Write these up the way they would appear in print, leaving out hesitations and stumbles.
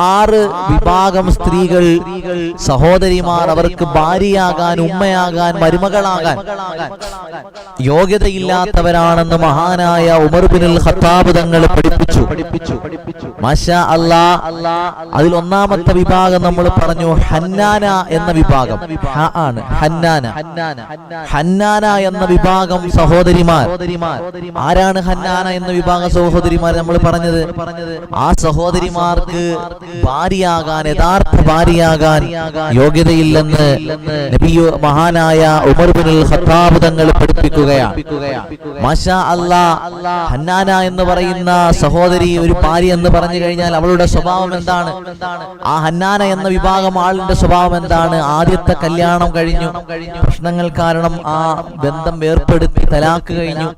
6 വിഭാഗം സ്ത്രീകൾ സഹോദരിമാർ അവർക്ക് ഭാര്യയാകാൻ, ഉമ്മയാകാൻ, മരുമകളാകാൻ യോഗ്യതയില്ലാത്തവരാണെന്ന് മഹാനായ ഉമർ ബിനുൽ ഖത്താബ് തങ്ങൾ പഠിപ്പിച്ചു. മാഷാ അല്ലാഹ്. അതിൽ ഒന്നാമത്തെ വിഭാഗം നമ്മൾ പറഞ്ഞു ഹന്നാന എന്ന വിഭാഗം. ഹന്നാന എന്ന വിഭാഗം സഹോദരിമാർ. ആരാണ് ഹന്നാന എന്ന വിഭാഗം സഹോദരിമാർ? നമ്മൾ പറഞ്ഞത് ആ സഹോദരിമാർക്ക് ഭാര്യയാകാൻ, യഥാർത്ഥ ഭാര്യയാകാൻ യോഗ്യതയില്ലെന്ന് മഹാനായ ഉമർ ബിനുൽ ഖത്താബ് തങ്ങൾ പഠിപ്പിക്കുകയാണ്. മാഷാ അല്ലാഹ്. ഹന്നാന എന്ന് പറയുന്ന സഹോദരി ഒരു ഭാര്യ എന്ന് പറഞ്ഞു കഴിഞ്ഞാൽ അവളുടെ സ്വഭാവം എന്താണ്? ആ ഹന്നാന എന്ന വിഭാഗം ആളിന്റെ സ്വഭാവം എന്താണ്? ആദ്യത്തെ കല്യാണം കഴിഞ്ഞു, പ്രശ്നങ്ങൾ കാരണം ആ ബന്ധം വേർപ്പെടുത്തി തലാക്ക് കഴിഞ്ഞു.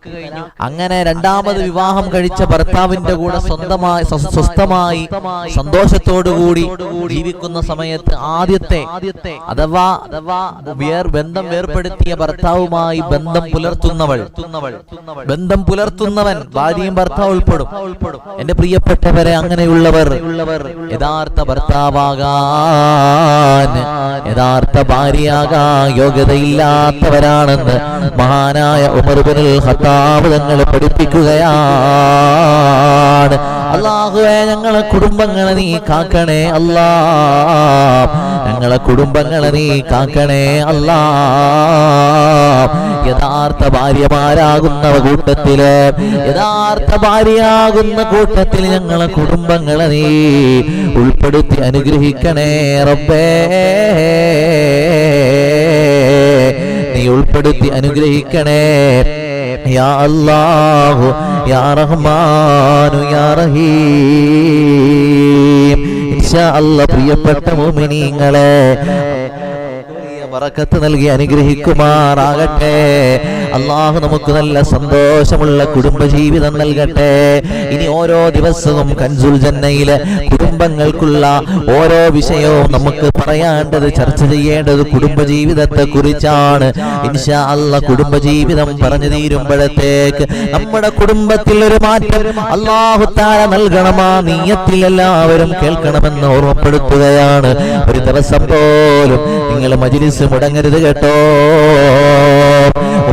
അങ്ങനെ രണ്ടാമത് വിവാഹം കഴിച്ച ഭർത്താവിന്റെ കൂടെ സ്വസ്ഥമായി സന്തോഷത്തോടുകൂടി ജീവിക്കുന്ന സമയത്ത് ആദ്യത്തെ അഥവാ ബന്ധം വേർപ്പെടുത്തിയ ഭർത്താവുമായി ബന്ധം പുലർത്തുന്നവൻ ഭാര്യയും ഭർത്താവ് ഉൾപ്പെടും. എന്റെ പ്രിയപ്പെട്ടവരെ, അങ്ങനെയുള്ളവർ യഥാർത്ഥ ഭർത്താവാകാൻ, യഥാർത്ഥ ഭാര്യയാകാൻ യോഗ്യതയില്ലാത്തവരാണെന്ന് മഹാനായ ഉമർ ബിനുൽ ഖത്താബ് തങ്ങൾ പഠിപ്പിക്കുകയാണ്. അല്ലാഹുവേ, ഞങ്ങളെ കുടുംബങ്ങളെ നീ കാക്കണേ അല്ലാ. ഞങ്ങളെ കുടുംബങ്ങളെ നീ കാക്കണേ അല്ലാ. യഥാർത്ഥ ഭാര്യമാരാകുന്ന കൂട്ടത്തില്, യഥാർത്ഥ ഭാര്യയാകുന്ന കൂട്ടത്തിൽ ഞങ്ങളെ കുടുംബങ്ങളെ നീ ഉൾപ്പെടുത്തി അനുഗ്രഹിക്കണേ റബ്ബേ. നീ ഉൾപ്പെടുത്തി അനുഗ്രഹിക്കണേ യാ അല്ലാഹു യാ റഹ്മാനു യാ റഹീം. ഇൻഷാ അല്ലാഹ് പ്രിയപ്പെട്ട മുഅ്മിനീങ്ങളെ, ബറക്കത്ത് നൽകി അനുഗ്രഹിക്കുമാറാകട്ടെ. അള്ളാഹു നമുക്ക് നല്ല സന്തോഷമുള്ള കുടുംബജീവിതം നൽകട്ടെ. ഇനി ഓരോ ദിവസവും കൻസുൽ ജന്നയിലെ കുടുംബങ്ങൾക്കുള്ള ഓരോ വിഷയവും നമുക്ക് പറയാണ്ടത്, ചർച്ച ചെയ്യേണ്ടത് കുടുംബജീവിതത്തെ കുറിച്ചാണ്. ഇൻഷാ അല്ലാഹ് കുടുംബജീവിതം പറഞ്ഞു തീരുമ്പോഴത്തേക്ക് നമ്മുടെ കുടുംബത്തിൽ ഒരു മാറ്റം അല്ലാഹു തആല നൽകണമാ നീയത്തിൽ എല്ലാവരും കേൾക്കണമെന്ന് ഓർമ്മപ്പെടുത്തുകയാണ്. ഒരു ദിവസം പോലും നിങ്ങൾ മജ്ലിസ് മുടങ്ങരുത് കേട്ടോ.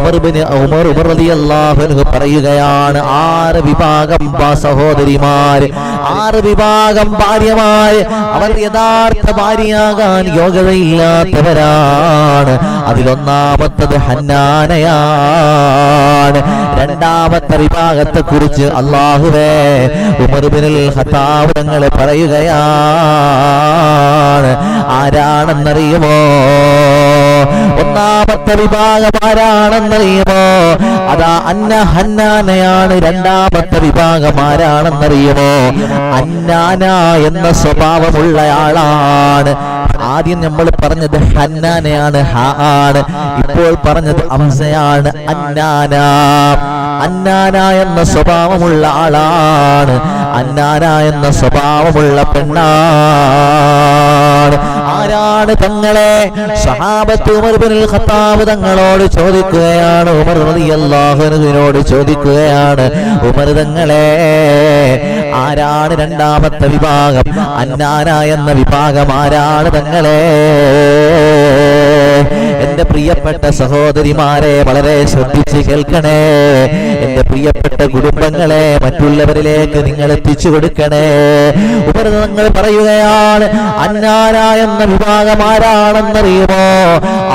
ഉമർ റളിയല്ലാഹു അൻഹു പറയുകയാണ്, 6 വിഭാഗം സഹോദരിമാര്, 6 വിഭാഗം ഭാര്യമാര്, അവർ യഥാർത്ഥ ഭാര്യയാകാൻ യോഗ്യതയില്ലാത്തവരാണ്. അതിലൊന്നാമത്തത് ഹന്നാനയാണ്. രണ്ടാമത്തെ വിഭാഗത്തെ കുറിച്ച് അല്ലാഹുവേ ഉമർ ബിനുൽ ഖത്താബ് തങ്ങൾ പറയുകയാണ്. ആരാണെന്നറിയുമോ? ഒന്നാമത്തെ വിഭാഗം ആരാണെന്നറിയുമോ? അതാ ഹന്നാനയാണ്. രണ്ടാമത്തെ വിഭാഗം ആരാണെന്നറിയുമോ? ഹന്നാന എന്ന സ്വഭാവമുള്ളയാളാണ്. ആദ്യം നമ്മൾ പറഞ്ഞത് ഹന്നാനയാണ്, ആണ്. ഇപ്പോൾ പറഞ്ഞത് ഹംസയാണ്. അന്നാന എന്ന സ്വഭാവമുള്ള ആളാണ്. അന്നാന എന്ന സ്വഭാവമുള്ള പെണ്ണാണ്. ആരാണ് തങ്ങളെ? സഹാബത്ത് ഉമർ ബിനുൽ ഖത്താബ് തങ്ങളോട് ചോദിക്കുകയാണ്. ഉമർ റളിയല്ലാഹു അൻഹുവിനോട് ചോദിക്കുകയാണ്, ഉമർ തങ്ങളെ, ആരാണ് രണ്ടാമത്തെ വിഭാഗം? അന്നാന എന്ന വിഭാഗം ആരാണ് തങ്ങളെ? എന്റെ പ്രിയപ്പെട്ട സഹോദരിമാരെ, വളരെ ശ്രദ്ധിച്ച് കേൾക്കണേ. എന്റെ പ്രിയപ്പെട്ട കുടുംബങ്ങളെ മറ്റുള്ളവരിലേക്ക് നിങ്ങൾ എത്തിച്ചു കൊടുക്കണേ. ഉമർ തങ്ങൾ പറയുകയാണ്, അന്നാന എന്ന വിഭാഗം ആരാണെന്നറിയുമോ?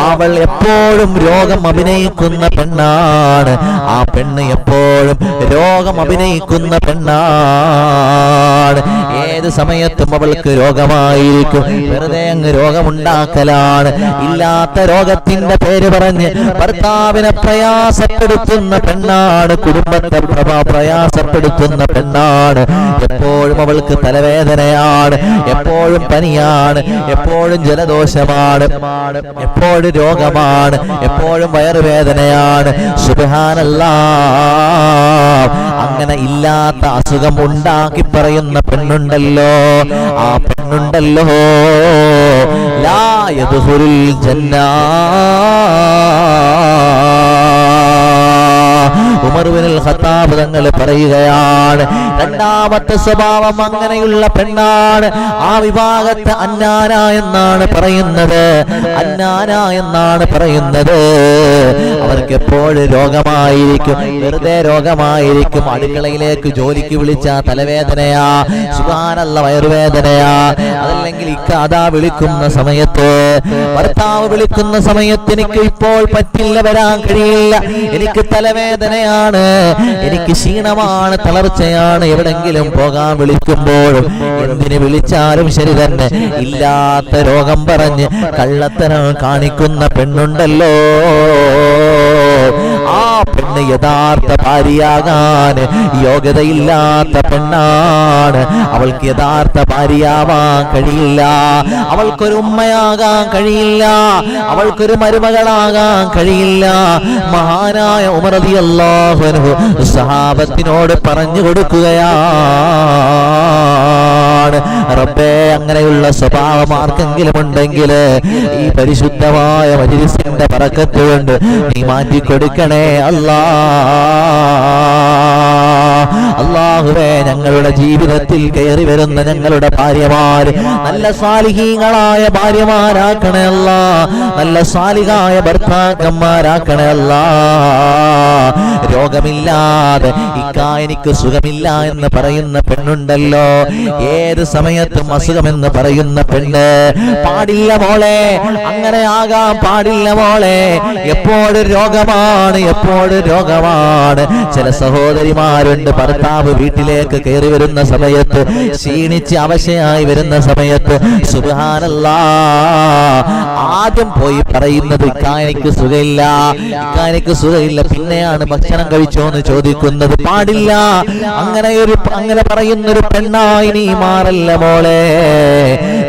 അവൾ എപ്പോഴും രോഗം അഭിനയിക്കുന്ന പെണ്ണാണ്. ആ പെണ്ണ് എപ്പോഴും രോഗം അഭിനയിക്കുന്ന പെണ്ണാണ്. ഏത് സമയത്തും അവൾക്ക് രോഗമായിരിക്കും. വെറുതെ അങ്ങ് രോഗമുണ്ടാക്കലാണ്. ഇല്ലാത്ത രോഗത്തിന്റെ പേര് പറഞ്ഞ് ഭർത്താവിനെ പ്രയാസപ്പെടുത്തുന്ന പെണ്ണാണ്. കുടുംബത്തെ പ്രയാസപ്പെടുത്തുന്ന പെണ്ണാണ്. എപ്പോഴും അവൾക്ക് തലവേദനയാണ്, എപ്പോഴും പനിയാണ്, എപ്പോഴും ജലദോഷമാണ്, എപ്പോഴും രോഗമാണ്, എപ്പോഴും വയറുവേദനയാണ്. സുബ്ഹാനല്ലാഹ്. അങ്ങനെ ഇല്ലാത്ത അസുഖം ഉണ്ടാക്കി പറയുന്ന പെണ്ണുണ്ടല്ലോ, ആ പെണ്ണുണ്ടല്ലോ ലാ യദ്ഖുലുൽ ജന്ന ഉമർ ഇബ്നുൽ ഖത്താബ് തങ്ങൾ പറയുകയാണ്, രണ്ടാമത്തെ സ്വഭാവം അങ്ങനെയുള്ള പെണ്ണാണ്. ആ വിഭാഗത്തെ അന്നാന എന്നാണ് പറയുന്നത്. അന്നാന എന്നാണ് പറയുന്നത്. അവർക്ക് എപ്പോഴും രോഗമായിരിക്കും, വെറുതെ രോഗമായിരിക്കും. അടുക്കളയിലേക്ക് ജോലിക്ക് വിളിച്ച തലവേദനയാ, സുബ്ഹാനല്ലാഹ് വയറുവേദനയാ. അതല്ലെങ്കിൽ ഇക്കാദാ വിളിക്കുന്ന സമയത്ത്, ഭർത്താവ് വിളിക്കുന്ന സമയത്ത്, എനിക്ക് ഇപ്പോൾ പറ്റില്ല, വരാൻ കഴിയില്ല, എനിക്ക് തലവേദനയാണ്, എനിക്ക് ക്ഷീണമാണ്, തളർച്ചയാണ്, എവിടെങ്കിലും പോകാൻ വിളിക്കുമ്പോഴും എന്തിന് വിളിച്ചാലും ശരി തന്നെ ഇല്ലാത്ത രോഗം പറഞ്ഞ് കള്ളത്തരം കാണിക്കുന്ന പെണ്ണുണ്ടല്ലോ, ആ പെണ്ണ് യഥാർത്ഥ ഭാര്യയാകാൻ യോഗ്യതയില്ലാത്ത പെണ്ണാണ്. അവൾക്ക് യഥാർത്ഥ ഭാര്യയാവാൻ കഴിയില്ല, അവൾക്കൊരു ഉമ്മയാകാൻ കഴിയില്ല, അവൾക്കൊരു മരുമകളാകാൻ കഴിയില്ല. മഹാനായ ഉമർ റളിയല്ലാഹു അൻഹു സഹാബത്തിനോട് പറഞ്ഞു കൊടുക്കുകയാണ്, റബ്ബേ, അങ്ങനെയുള്ള സ്വഭാവം ആർക്കെങ്കിലും ഉണ്ടെങ്കിൽ ഈ പരിശുദ്ധമായ മജ്‌ലിസിന്റെ ബറക്കത്ത് കൊണ്ട് നീ മാറ്റിക്കൊടുക്കണേ അല്ലാഹുവേ. ഞങ്ങളുടെ ജീവിതത്തിൽ കയറി വരുന്ന ഞങ്ങളുടെ ഭാര്യമാര് നല്ല സാലിഹീങ്ങളായ ഭാര്യമാരാക്കണേ അല്ലാ, നല്ല സാലിഹായ ഭർത്താക്കന്മാരാക്കണേ അല്ലാ. രോഗമില്ലാതെ എനിക്ക് സുഖമില്ല എന്ന് പറയുന്ന പെണ്ണുണ്ടല്ലോ, ഏത് സമയത്തും അസുഖമെന്ന് പറയുന്ന പെണ്ണ് പാടില്ല മോളെ, അങ്ങനെ ആകാൻ പാടില്ല മോളെ. എപ്പോഴും രോഗമാണ്, എപ്പോഴും രോഗമാണ്. ചില സഹോദരിമാരുണ്ട്, ഭർത്താവ് വീട്ടിലേക്ക് കയറി വരുന്ന സമയത്ത്, ക്ഷീണിച്ച് അവശയായി വരുന്ന സമയത്ത്, സുബ്ഹാനല്ലാഹ്, ആദ്യം പോയി പറയുന്നത് എനിക്ക് സുഖമില്ല, എനിക്ക് സുഖമില്ല, പിന്നെയാണ് ഭക്ഷണം കഴിച്ചോ എന്ന് ചോദിക്കുന്നത്. പാടില്ല, അങ്ങനെ പറയുന്നൊരു പെണ്ണായി നീ മാറല്ല മോളെ,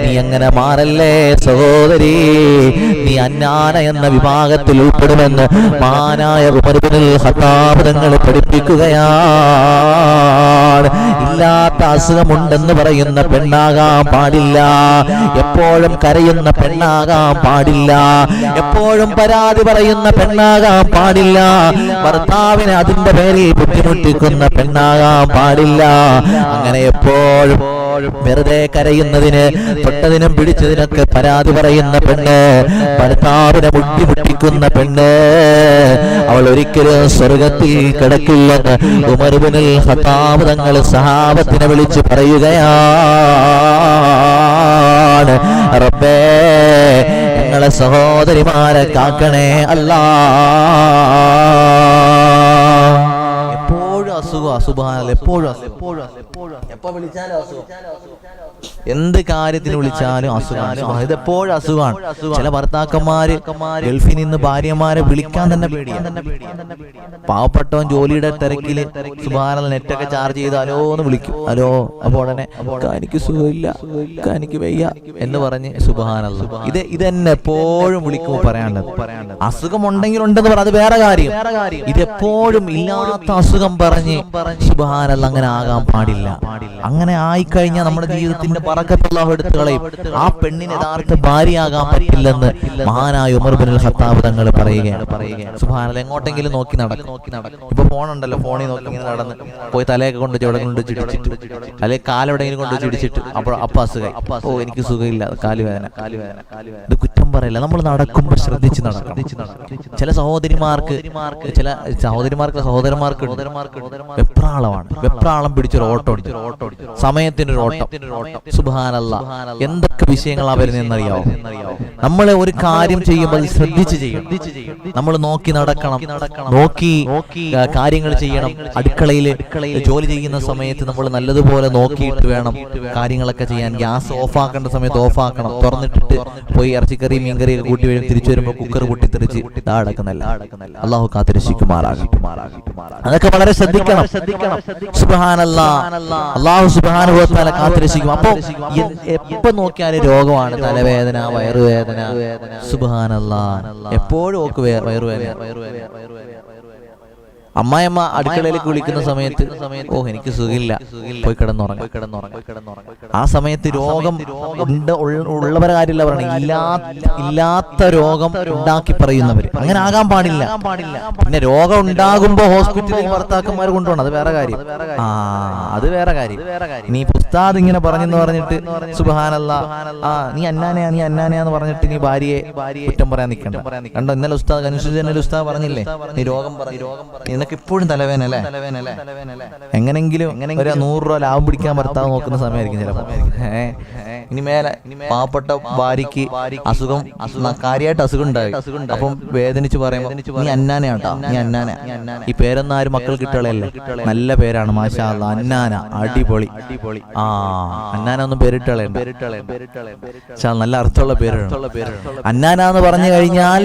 നീ അങ്ങനെ മാറല്ലേ സഹോദരി. നീ അന്നാന എന്ന വിഭാഗത്തിൽ ഉൾപ്പെടുമെന്ന് മഹാനായ ഉമർ ഇബ്നുൽ ഖത്താബ് തങ്ങൾ പഠിപ്പിക്കുകയാണ്. ഇല്ലാത്ത അസുഖമുണ്ടെന്ന് പറയുന്ന പെണ്ണാകാൻ പാടില്ല, എപ്പോഴും കരയുന്ന പെണ്ണാകാൻ പാടില്ല, എപ്പോഴും പരാതി പറയുന്ന പെണ്ണാകാൻ പാടില്ല, ഭർത്താവിനെ അതിന്റെ പേരിൽ ബുദ്ധിമുട്ടിക്കുന്ന പെണ്ണാകാൻ പാടില്ല. അങ്ങനെ എപ്പോഴും വെറുതെ കരയുന്നതിന്, തൊട്ടതിനും പിടിച്ചതിനൊക്കെ പരാതി പറയുന്ന പെണ്ണ്, ഭർത്താവിനെ ബുദ്ധിമുട്ടിക്കുന്ന പെണ്ണ്, അവൾ ഒരിക്കലും സ്വർഗത്തിൽ കിടക്കില്ലെന്ന് ഉമർ ഇബ്നുൽ ഖത്താബ് തങ്ങൾ സഹാബത്തിനെ വിളിച്ച് പറയുകയാണ്. റബ്ബേ, ഞങ്ങളെ സഹോദരിമാരെ കാക്കണേ അല്ലാ. എപ്പോഴും അസുഖം, സുബ്ഹാനല്ലാഹ്, എപ്പോഴും എപ്പോ വിളിച്ചാലും അസുഖം, എന്ത് കാര്യത്തിന് വിളിച്ചാലും അസുഖമാണ്. ഇതെപ്പോഴും അസുഖമാണ്. ചില ഭർത്താക്കന്മാര് ഗൾഫിൽ നിന്ന് ഭാര്യമാരെ വിളിക്കാൻ തന്നെ പേടിയാണ്. പാവപ്പെട്ടവൻ ജോലിയുടെ തിരക്കില് സുബ്ഹാനല്ലാഹ് നെറ്റൊക്കെ ചാർജ് ചെയ്ത് ഹലോ എന്ന് വിളിക്കും, ഹലോ, അപ്പൊ ഉടനെ എനിക്ക് സുഖമില്ല, എനിക്ക് വയ്യ എന്ന് പറഞ്ഞ് സുബ്ഹാനല്ലാഹ്. ഇതെന്നെ എപ്പോഴും വിളിക്കുമ്പോ പറയാനുള്ളത്, അസുഖം ഉണ്ടെങ്കിൽ ഉണ്ടെന്ന് പറ, അത് വേറെ കാര്യം. ഇതെപ്പോഴും ഇല്ലാത്ത അസുഖം പറഞ്ഞ് സുബ്ഹാനല്ലാഹ് അങ്ങനെ ആകാൻ പാടില്ല. അങ്ങനെ ആയിക്കഴിഞ്ഞാൽ നമ്മുടെ ജീവിതത്തിന്റെ ബറക്കത്ത് അല്ലാഹു എടുത്തു കളയും. ആ പെണ്ണിന് യഥാർത്ഥ ഭാര്യയാകാൻ പറ്റില്ലെന്ന് മഹാനായ ഉമർ ഇബ്നുൽ ഖത്താബ് തങ്ങൾ പറയുകയാണ്. സുബ്ഹാനല്ലാഹ്, എങ്ങോട്ടെങ്കിലും നോക്കി നടക്കും. ഇപ്പൊ ഫോണുണ്ടല്ലോ, ഫോണിൽ നോക്കി ഇങ്ങനെ നടന്ന് പോയി തലയൊക്കെ കൊണ്ട് ഇവിടെ കൊണ്ട് ചിടിച്ചിട്ട്, അല്ലെങ്കിൽ കാലെവിടെയെങ്കിലും കൊണ്ട് ചിടിച്ചിട്ട് അപ്പൊ അസുഖം, ഓ എനിക്ക് സുഖമില്ല, കാലുവേദന. ഇത് കുറ്റം പറയില്ല, നമ്മൾ നടക്കുമ്പോൾ ശ്രദ്ധിച്ച് നടക്കണം. ചില സഹോദരിമാർക്ക് വെപ്രാളമാണ്, വെപ്രാളം പിടിച്ചൊരു ഓട്ടം, സമയത്തിനൊരു ഓട്ടം. സുബ്ഹാനല്ലാഹ്, എന്തൊക്കെ വിഷയങ്ങളാ വരുന്നതെന്നറിയാവോ? നമ്മൾ ഒരു കാര്യം ചെയ്യുമ്പോൾ അത് ശ്രദ്ധിച്ച് ചെയ്യണം. നമ്മൾ നോക്കി നടക്കണം, നോക്കി കാര്യങ്ങൾ ചെയ്യണം. അടുക്കളയിൽ ജോലി ചെയ്യുന്ന സമയത്ത് നമ്മൾ നല്ലതുപോലെ നോക്കിയിട്ട് വേണം കാര്യങ്ങളൊക്കെ ചെയ്യാൻ. ഗ്യാസ് ഓഫാക്കേണ്ട സമയത്ത് ഓഫാക്കണം, തുറന്നിട്ടിട്ട് പോയി ഇറച്ചിക്കറി മീൻകറി ഒക്കെ കൂട്ടി വരും, തിരിച്ചു വരുമ്പോൾ കുക്കർ പൊട്ടിത്തെറിച്ച് അടക്കുന്നല്ല. അള്ളാഹു കാത്തിരക്ഷിക്കുമാറാകും. അതൊക്കെ വളരെ ശ്രദ്ധിക്കണം. സുബ്ഹാനല്ലാഹ്, അള്ളാഹു സുബ്ഹാനഹു വ തആല കാത്തിരക്ഷിക്കും. അപ്പൊ എപ്പോ നോക്കിയാലും രോഗമാണ്, തലവേദന, വയറുവേദന. സുബ്ഹാനല്ലാഹ്, എപ്പോഴും വയറുവേദന. അമ്മായിയമ്മ അടുക്കളയിലേക്ക് വിളിക്കുന്ന സമയത്ത് ഓ എനിക്ക് സുഖമില്ല, പോയി കിടന്നുറങ്ങും. ആ സമയത്ത് രോഗം ഉള്ളവരെ കാര്യമില്ല പറയണ, ഇല്ലാത്ത രോഗം ഉണ്ടാക്കി പറയുന്നവര് അങ്ങനെ ആകാൻ പാടില്ല. പിന്നെ രോഗം ഉണ്ടാകുമ്പോ ഹോസ്പിറ്റലിൽ ഭർത്താക്കന്മാർ കൊണ്ടുപോകണം, അത് വേറെ കാര്യം. അത് വേറെ കാര്യം. നീ ഉസ്താദ് ഇങ്ങനെ പറഞ്ഞെന്ന് പറഞ്ഞിട്ട് സുബ്ഹാനല്ലാഹ് നീ അന്നാനയാന്ന് പറഞ്ഞിട്ട് നീ ഭാര്യയെ കുറ്റം പറയാൻ നിൽക്കണ്ട. കണ്ടോ, ഇന്നലെ ഉസ്താദ് കനുഷുജനൽ ഉസ്താദ് പറഞ്ഞില്ലേ, നീ രോഗം നിനക്ക് ഇപ്പോഴും തലവേനല്ലേ, എങ്ങനെങ്കിലും ഒരു 100 രൂപ ലാഭം പിടിക്കാൻ ഭർത്താവ് നോക്കുന്ന സമയമായിരിക്കും ചിലപ്പോ. ഇനി മേലെ പാവപ്പെട്ട ഭാര്യക്ക് അസുഖം, കാര്യമായിട്ട് അസുഖം ഉണ്ടായി, അപ്പം വേദനിച്ച് പറയുമ്പോ നീ അന്നാനയാട്ടോ, നീ അന്നാന. ഈ പേരൊന്നും ആരും മക്കൾ കിട്ടുകളയല്ലേ, നല്ല പേരാണ് മാഷാ അല്ലാഹ്, അന്നാന, അടിപൊളി. അന്നാന ഒന്നും പേരിട്ടുകളയണ്ട, നല്ല അർത്ഥമുള്ള പേരാണ് അന്നാന എന്ന് പറഞ്ഞു കഴിഞ്ഞാൽ.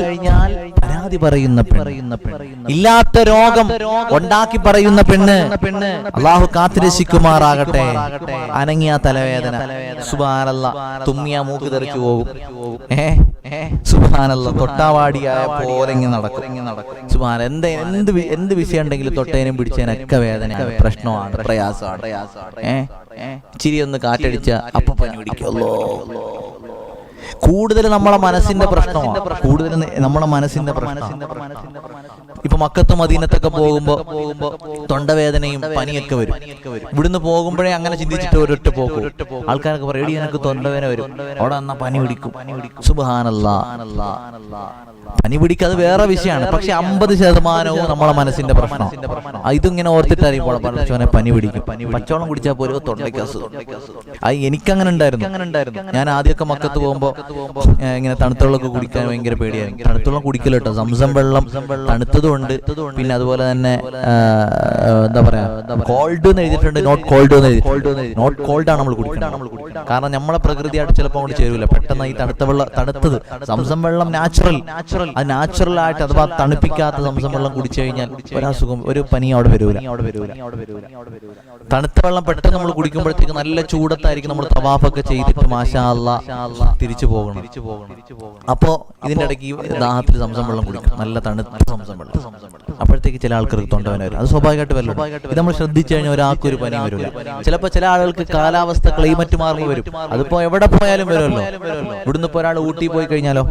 പരാതി പറയുന്ന പെണ്ണ്, ഇല്ലാത്ത രോഗം ഉണ്ടാക്കി പറയുന്ന പെണ്ണ്, അള്ളാഹു കാത്തുരക്ഷിക്കുമാറാകട്ടെ. അനങ്ങിയ തലവേദന, സുബ്ഹാനല്ലാഹ്, തുമ്മിയ മൂക്ക് തെറിച്ചു പോകും, സുബ്ഹാനല്ലാഹ്, തൊട്ടാവാടിയായ പോലെ ഇങ്ങനെ നടക്കും. സുബ്ഹാന, എന്ത് വിഷയം ഉണ്ടെങ്കിലും തൊട്ടേനും പിടിച്ചതിനൊക്കെ വേദനയാണ്, പ്രശ്നമാണ്, പ്രയാസമാണ്. ചിരി ഒന്ന് കാറ്റടിച്ച അപ്പൊ പനി പിടിക്കുമല്ലോ. കൂടുതൽ നമ്മളെ മനസ്സിന്റെ പ്രശ്നമാണ്, കൂടുതൽ നമ്മളെ മനസ്സിന്റെ പ്രശ്നം. ഇപ്പൊ മക്കത്ത് മദീനത്തൊക്കെ പോകുമ്പോ തൊണ്ടവേദനയും പനിയൊക്കെ വരും. ഇവിടുന്ന് പോകുമ്പോഴേ അങ്ങനെ ചിന്തിച്ചിട്ട് ഒരൊറ്റ പോകും. ആൾക്കാരൊക്കെ പറയും എനിക്ക് തൊണ്ടവേദന വരും, അവിടെ വന്നാ പനി പിടിക്കും. സുബ്ഹാനല്ലാഹ്, പനി പിടിക്കുക അത് വേറെ വിഷയമാണ്. പക്ഷെ 50% നമ്മളെ മനസ്സിന്റെ പ്രശ്നം. ഇതിങ്ങനെ ഓർത്തിട്ടായിരിക്കും പഠിച്ചവനെ പനി പിടിക്കും, പച്ചവെള്ളം കുടിച്ചാൽ പോലും തൊണ്ടയ്ക്ക് അസുഖം. എനിക്കങ്ങനെ ഉണ്ടായിരുന്നു. ഞാൻ ആദ്യമൊക്കെ മക്കത്ത് പോകുമ്പോ ഇങ്ങനെ തണുത്തവെള്ളമൊക്കെ കുടിക്കാൻ ഭയങ്കര പേടിയായിരുന്നു. തണുത്തവെള്ളം കുടിക്കല കേട്ടോ, സംസം വെള്ളം തണുത്തതുകൊണ്ട്. പിന്നെ അതുപോലെ തന്നെ എന്താ പറയാ, കോൾഡ് എന്ന് എഴുതിയിട്ടുണ്ട്, നോട്ട് കോൾഡ് എന്ന് എഴുതിയിട്ടുണ്ട്. നോട്ട് കോൾഡ് ആണ് നമ്മൾ കുടിക്കുന്നത്. കാരണം നമ്മളെ പ്രകൃതിയായിട്ട് ചിലപ്പോൾ അങ്ങോട്ട് ചേരൂല. പെട്ടെന്ന് ഈ തണുത്തത് സംസം വെള്ളം നാച്ചുറൽ, അത് നാച്ചുറൽ ആയിട്ട് അഥവാ തണുപ്പിക്കാത്ത സംസം വെള്ളം കുടിച്ചു കഴിഞ്ഞാൽ ഒരസുഖം, ഒരു പനി അവിടെ വരൂല. തണുത്ത വെള്ളം പെട്ടെന്ന് നമ്മൾ കുടിക്കുമ്പോഴത്തേക്ക് നല്ല ചൂടത്തായിരിക്കും നമ്മൾ തവാഫൊക്കെ ചെയ്തിട്ട് മാഷാ അല്ലാഹ് തിരിച്ചു പോകണം. അപ്പോ ഇതിന്റെ ഇടയ്ക്ക് ദാഹത്തിൽ സംസം വെള്ളം കുടിക്കും, നല്ല തണുത്ത സംസം വെള്ളം. അപ്പോഴത്തേക്ക് ചില ആൾക്കാർക്ക് തൊണ്ടവേദന വരും. അത് സ്വാഭാവികമായിട്ട് വരും. ഇത് നമ്മൾ ശ്രദ്ധിച്ചു കഴിഞ്ഞാൽ ഒരാൾക്കും ഒരു പനി വരില്ല. ചിലപ്പോൾ ചില ആളുകൾക്ക് കാലാവസ്ഥ ക്ലൈമറ്റ് മാറുമ്പോൾ വരും. അതിപ്പോ എവിടെ പോയാലും വരുമല്ലോ. ഇവിടുന്ന് ഇപ്പൊ ഒരാൾ ഊട്ടി പോയി കഴിഞ്ഞാലോ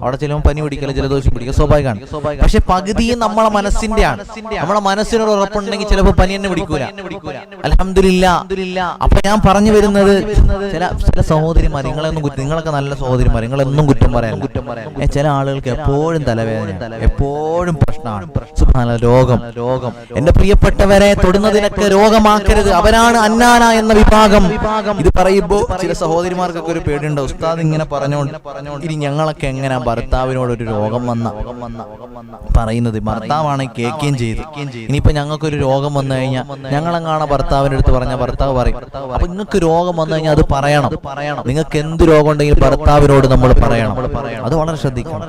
അവിടെ ചിലപ്പോൾ പനി പിടിക്കലോ ജലദോഷം പിടിക്കുക സ്വാഭാവികമാണ്. പക്ഷെ പകുതിയും നമ്മളെ മനസ്സിന്റെയാണ്. നമ്മളെ മനസ്സിനോട് ഉറപ്പുണ്ടെങ്കിൽ ചിലപ്പോൾ പനി തന്നെ പിടിക്കൂല. അൽഹംദുലില്ലാ. അപ്പൊ ഞാൻ പറഞ്ഞു വരുന്നത്, ചില സഹോദരിമാർ, നിങ്ങളൊക്കെ നല്ല സഹോദരിമാർ, നിങ്ങളെന്നും കുറ്റം പറയാൻ. ചില ആളുകൾക്ക് എപ്പോഴും തലവേദന, എപ്പോഴും പ്രശ്നമാണ്. സുബ്ഹാനല്ലാഹ്, രോഗം. എന്റെ പ്രിയപ്പെട്ടവരെ, തൊടുന്നതിനൊക്കെ രോഗമാക്കരുത്. അവരാണ് അന്നാന എന്ന വിഭാഗം. ഇത് പറയുമ്പോ ചില സഹോദരിമാർക്കൊക്കെ ഒരു പേടിയുണ്ട്, ഉസ്താദ് ഇങ്ങനെ പറഞ്ഞോണ്ട് ഇനി ഞങ്ങളൊക്കെ എങ്ങനെ ഭർത്താവിനോട് ഒരു രോഗം വന്ന പറയുന്നത്. ഭർത്താവാണെങ്കിൽ കേൾക്കുകയും ചെയ്തു. ഇനിയിപ്പോ ഞങ്ങൾക്കൊരു രോഗം വന്നു കഴിഞ്ഞാൽ ഞങ്ങളെങ്ങാണ് ഭർത്താവിന്റെ അടുത്ത് പറഞ്ഞ ഭർത്താവ് പറയും. അപ്പൊ നിങ്ങൾക്ക് രോഗം വന്നു കഴിഞ്ഞാൽ അത് പറയണം. നിങ്ങൾക്ക് എന്ത് രോഗം ഉണ്ടെങ്കിലും ഭർത്താവിനോട് നമ്മൾ പറയണം. അത് വളരെ ശ്രദ്ധിക്കണം.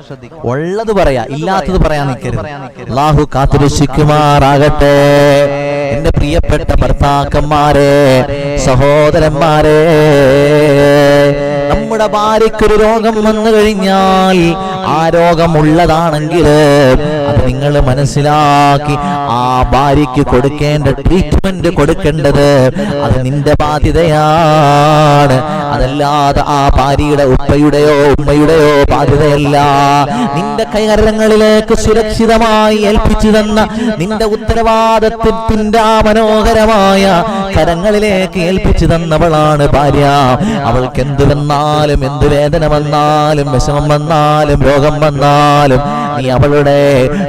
ഉള്ളത് പറയാ, ഇല്ലാത്തത് പറയാൻ നിൽക്കരുത്. അല്ലാഹു കാത്തുരക്ഷിക്കുമാറാകട്ടെ. എന്റെ പ്രിയപ്പെട്ട ഭർത്താക്കന്മാരെ, സഹോദരന്മാരെ, നമ്മുടെ ഭാര്യയ്ക്കൊരു രോഗം വന്നു കഴിഞ്ഞാൽ ആ രോഗമുള്ളതാണെങ്കിൽ അത് നിങ്ങൾ മനസ്സിലാക്കി ആ ഭാര്യയ്ക്ക് കൊടുക്കേണ്ട ട്രീറ്റ്മെന്റ് കൊടുക്കേണ്ടത് അത് നിന്റെ ബാധ്യതയാണ്. അതല്ലാതെ ആ ഭാര്യയുടെ ഉപ്പയുടെയോ ഉമ്മയുടെയോ ബാധ്യതയല്ല. നിന്റെ കൈകരങ്ങളിലേക്ക് സുരക്ഷിതമായി ഏൽപ്പിച്ചു തന്ന നിന്റെ ഉത്തരവാദിത്വത്തിന്റെ ആ മനോഹരമായ കരങ്ങളിലേക്ക് ഏൽപ്പിച്ചു തന്നവളാണ് ഭാര്യ. അവൾക്ക് എന്ത് വന്നാലും, എന്ത് വേദന വന്നാലും, വിഷമം വന്നാലും, രോഗം വന്നാലും നീ അവളുടെ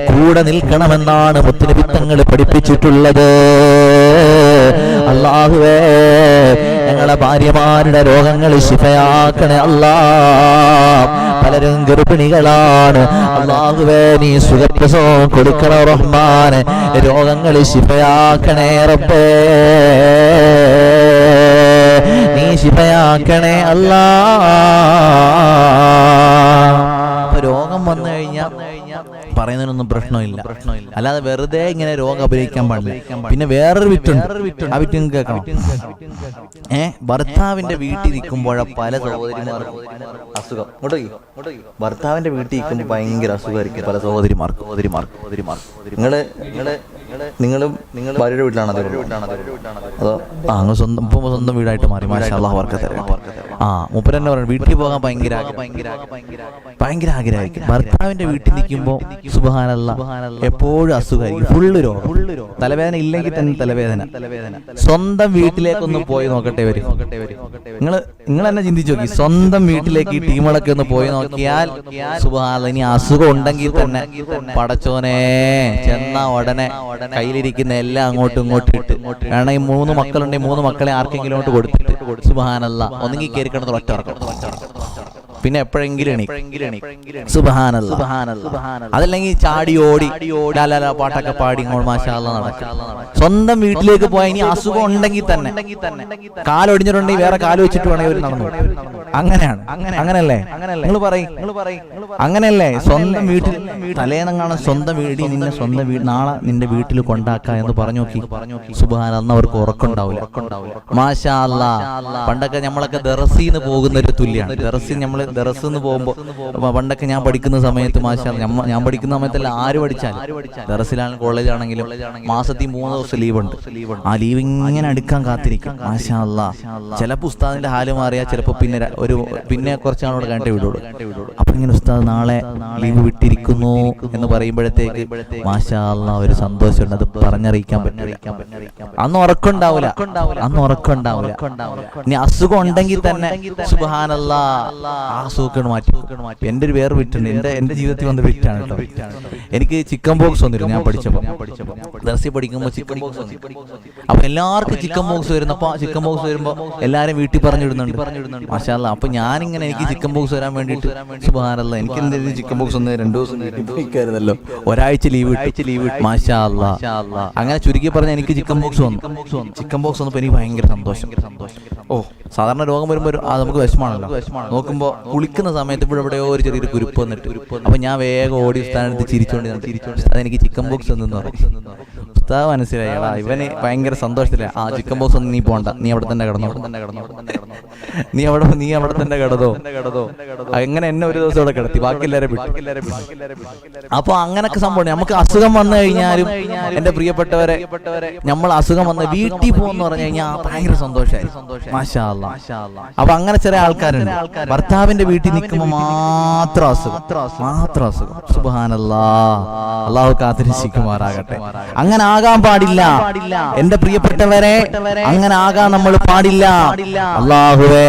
കൂടെ നിൽക്കണമെന്നാണ് മുത്തുനബി തങ്ങൾ പഠിപ്പിച്ചിട്ടുള്ളത്. അല്ലാഹുവേ, ഞങ്ങളെ ഭാര്യമാരുടെ രോഗങ്ങൾ ശിഫയാക്കണേ അല്ലാ. പലരും ഗർഭിണികളാണ്. അല്ലാഹുവേ, നീ സുഖപ്രസവം കൊടുക്കണേ റഹ്മാനെ. രോഗങ്ങൾ ശിഫയാക്കണേ റബ്ബേ, നീ ശിഫയാക്കണേ അല്ലാ. രോഗം വന്നു കഴിഞ്ഞാൽ പറയുന്നതിനൊന്നും പ്രശ്നമില്ല. അല്ലാതെ വെറുതെ ഇങ്ങനെ രോഗം അഭിനയിക്കാൻ പാടില്ല. പിന്നെ വേറൊരു വിറ്റുണ്ട്, ആ വിറ്റ് കേൾക്കണം. ഭർത്താവിന്റെ വീട്ടിൽ ഇരിക്കുമ്പോഴാ പല സഹോദരിമാർക്കും അസുഖം. ഭർത്താവിന്റെ വീട്ടിൽ ഇരിക്കുമ്പോൾ ഭയങ്കര അസുഖമായിരിക്കും പല സഹോദരിമാർക്ക്. നിങ്ങള് നിങ്ങളും ഭാര്യയുടെ വീട്ടിലാണോ അതോ അങ്ങ് സ്വന്തം വീടായിട്ട് മാറി? മാഷാ അല്ലാഹ് ബർക്കത്ത് തരട്ടെ. മൂപ്പര് തന്നെ പറഞ്ഞു വീട്ടിൽ പോകാൻ ഭയങ്കര ആഗ്രഹമായിരിക്കും. ഭർത്താവിന്റെ വീട്ടിൽ നിൽക്കുമ്പോൾ സുബ്ഹാനല്ലാഹ് എപ്പോഴും അസുഖമായിരിക്കും, ഫുള്ള് രോഗം, തലവേദന ഇല്ലെങ്കിൽ തന്നെ തലവേദന. സ്വന്തം വീട്ടിലേക്കൊന്ന് പോയി നോക്കട്ടെ വരും. നിങ്ങൾ തന്നെ ചിന്തിച്ചു നോക്കി, സ്വന്തം വീട്ടിലേക്ക് ഈ ടീമുകളൊക്കെ ഒന്ന് പോയി നോക്കിയാൽ സുബ്ഹാനല്ലാഹ് ഇനി അസുഖം ഉണ്ടെങ്കിൽ തന്നെ പടച്ചോനെ ചെന്ന ഉടനെ കയ്യിലിരിക്കുന്ന എല്ലാം അങ്ങോട്ടും ഇങ്ങോട്ടും ഇട്ട് വേണമെങ്കിൽ 3 മക്കളുണ്ടെങ്കിൽ 3 മക്കളെ ആർക്കെങ്കിലും കൊടുത്തിട്ട് സുബ്ഹാനല്ലാഹ് ഒന്നെങ്കിൽ കയറി കിടന്ന് ഒറ്റ ഉറക്കം, പിന്നെ എപ്പോഴെങ്കിലും സുബ്ഹാനല്ലാഹ്. അതല്ലെങ്കിൽ ചാടി ഓടി ലാലാ പാട്ടൊക്കെ പാടി ഇങ്ങോട്ട് മാഷാ അല്ലാഹ് നടക്കും. സ്വന്തം വീട്ടിലേക്ക് പോയാൽ ഇനി അസുഖം ഉണ്ടെങ്കിൽ തന്നെ കാലൊടിഞ്ഞിട്ടുണ്ടെങ്കിൽ വേറെ കാല് വെച്ചിട്ട് വേണമെങ്കിൽ അവർ നടന്നു. അങ്ങനെയല്ലേ നിങ്ങൾ പറയും, അങ്ങനെയല്ലേ? സ്വന്തം വീട്ടിൽ തലേന്നങ്ങാണ് സ്വന്തം വീട്ടിൽ നിന്നെ സ്വന്തം നാളെ നിന്റെ വീട്ടിൽ കൊണ്ടാക്കാം എന്ന് പറഞ്ഞു നോക്കി. സുബ്ഹാനല്ലാഹ് അവർക്ക് ഉറക്കമുണ്ടാവില്ല. മാഷാ അല്ലാഹ്. പണ്ടൊക്കെ നമ്മളൊക്കെ ദർസിന്ന് പോകുന്ന ഒരു തുല്യാണ്. ദർസിന്ന് പോകുമ്പോൾ പണ്ടൊക്കെ ഞാൻ പഠിക്കുന്ന സമയത്ത് മാഷാ അല്ലാഹ്, ഞാൻ പഠിക്കുന്ന സമയത്തല്ല ആര് പഠിച്ചാലും ദർസിലാണെങ്കിലും കോളേജാണെങ്കിലും മാസത്തിൽ 3 ദിവസം ലീവ് ഉണ്ട്. ആ ലീവ് ഇങ്ങനെ എടുക്കാൻ കാത്തിരിക്കും. മാഷാ അല്ലാഹ്. ചിലപ്പോൾ ഉസ്താദിന്റെ ഹാല് മാറിയാൽ ചിലപ്പോൾ പിന്നെ കുറച്ച് നാളോട് കഴിഞ്ഞിട്ട് വിടുള്ളൂ. അപ്പൊ ഇങ്ങനെ ഉസ്താദ് നാളെ ലീവ് വിട്ടിരിക്കുന്നു എന്ന് പറയുമ്പോഴത്തേക്ക് മാഷാ അല്ലാഹ് ഒരു സന്തോഷമുണ്ട്, അത് പറഞ്ഞറിയിക്കാൻ പറ്റില്ല. അന്ന് ഉറക്കമുണ്ടാവില്ല. ഇനി അസുഖം ഉണ്ടെങ്കിൽ തന്നെ സുബ്ഹാനല്ലാഹ് ആ അസുഖം മാറ്റി. എന്റെ ഒരു വേറെ വിട്ടുണ്ട്, എന്റെ ജീവിതത്തിൽ വന്ന വിറ്റാണ് കേട്ടോ. എനിക്ക് ചിക്കൻ ബോക്സ് വന്നിരുന്നു. ഞാൻ പഠിച്ചപ്പോൾ ദർസി പഠിക്കുമ്പോൾ ചിക്കൻ ബോക്സ് വന്നിരുന്നു. അപ്പൊ എല്ലാവർക്കും ചിക്കൻ ബോക്സ് വരുന്നപ്പോ ചിക്കൻ ബോക്സ് വരുമ്പോ എല്ലാരും വീട്ടിൽ പറഞ്ഞിടുന്നുണ്ട്. മാഷാ അല്ലാഹ്. അപ്പൊ ഞാനിങ്ങനെ എനിക്ക് ചിക്കൻ ബോക്സ് വരാൻ വേണ്ടിയിട്ട് സുബ്ഹാനല്ലാഹ് എനിക്ക് എന്തെങ്കിലും ചിക്കൻ ബോക്സ് ഒന്ന് 2 ദിവസം വീട്ടിൽ ഒരാഴ്ച ലീവ് മാഷാ അല്ലാഹ്. അങ്ങനെ ചുരുക്കി പറഞ്ഞാൽ എനിക്ക് ചിക്കൻ ബോക്സ് വന്നു. ചിക്കൻ ബോക്സ് വന്നപ്പോൾ എനിക്ക് ഭയങ്കര സന്തോഷം. സാധാരണ രോഗം വരുമ്പോൾ നമുക്ക് വിഷമാണല്ലോ. നോക്കുമ്പോൾ കുളിക്കുന്ന സമയത്ത് എവിടെയോ ഒരു ചെറിയൊരു കുരുപ്പ് വന്നിട്ട് അപ്പൊ ഞാൻ വേഗം ഓടി സ്ഥാനത്ത് ചിരിച്ചോണ്ട് അതെനിക്ക് ചിക്കൻ ബോക്സ് എന്ന് പറയും. ഉസ്താദ് മനസ്സിലായടാ ഇവന് ഭയങ്കര സന്തോഷത്തില്ല. ചിക്കൻ ബോക്സ് ഒന്നും നീ പോണ്ട, നീ അവിടെ തന്നെ കിടന്നോ, നീ അവിടെ തന്നെ കിടന്നോ. അങ്ങനെ എന്നെ ഒരു ദിവസം അവിടെ കിടത്തി, ബാക്കി എല്ലാവരും വിട്ടു. അപ്പൊ അങ്ങനൊക്കെ സംഭവം. നമുക്ക് അസുഖം വന്നു കഴിഞ്ഞാലും എന്റെ പ്രിയപ്പെട്ടവരെ, നമ്മൾ അസുഖം വന്ന് വീട്ടിൽ പോകുമെന്ന് പറഞ്ഞു കഴിഞ്ഞാൽ ഭയങ്കര സന്തോഷമായി. മാഷാ അല്ലാഹ്. അപ്പൊ അങ്ങനെ ചില ആൾക്കാരുണ്ട് ഭർത്താവിന്റെ വീട്ടിൽ നിൽക്കുമ്പോൾ മാത്രം അസുഖം. സുബ്ഹാനല്ലാഹ്. അല്ലാഹു കാത്തിരക്ഷിക്കുമാറാകട്ടെ. അങ്ങനെ ആകാൻ പാടില്ല എന്റെ പ്രിയപ്പെട്ടവരെ, അങ്ങനെ ആകാൻ നമ്മൾ പാടില്ല. അല്ലാഹുവേ,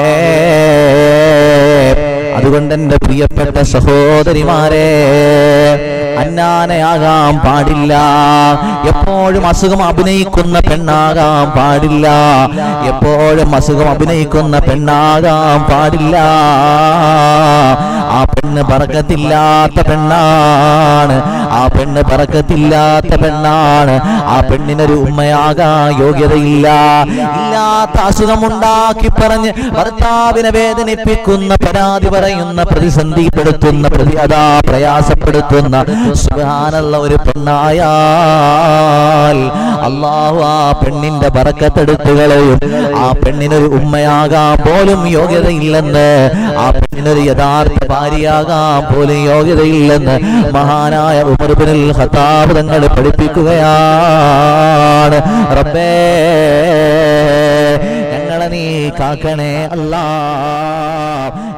അതുകൊണ്ട് എന്റെ പ്രിയപ്പെട്ട സഹോദരിമാരെ, അന്നാനയാകാൻ പാടില്ല. എപ്പോഴും അസുഖം അഭിനയിക്കുന്ന പെണ്ണാകാൻ പാടില്ല. എപ്പോഴും അസുഖം അഭിനയിക്കുന്ന പെണ്ണാകാൻ പാടില്ല. ആ പെണ്ണ് ബറക്കത്തില്ലാത്ത പെണ്ണാണ്. ആ പെണ്ണിനൊരു ഉമ്മയാകാൻ യോഗ്യതയില്ല. ഇല്ലാത്ത അസുഖമുണ്ടാക്കി പറഞ്ഞ് ഭർത്താവിനെ വേദനിപ്പിക്കുന്ന, പരാതി പറയുന്ന, പ്രതിസന്ധിപ്പെടുത്തുന്ന, പ്രയാസപ്പെടുത്തുന്ന സുബ്ഹാനല്ലാഹ് ഒരു പെണ്ണായാൽ അല്ലാഹു ആ പെണ്ണിന്റെ ബറക്കത്തെടുത്തു കളയും. ആ പെണ്ണിനൊരു ഉമ്മയാകാൻ പോലും യോഗ്യതയില്ലെന്ന്, ആ പെണ്ണിനൊരു യഥാർത്ഥ ഭാര്യയാകാൻ പോലും യോഗ്യതയില്ലെന്ന് മഹാനായ ഉമർ ഇബ്നുൽ ഖത്താബ് തങ്ങൾ പഠിപ്പിക്കുകയാണ്. റബ്ബേ, ഞങ്ങളെ നീ കാക്കണേ അല്ലാഹ്.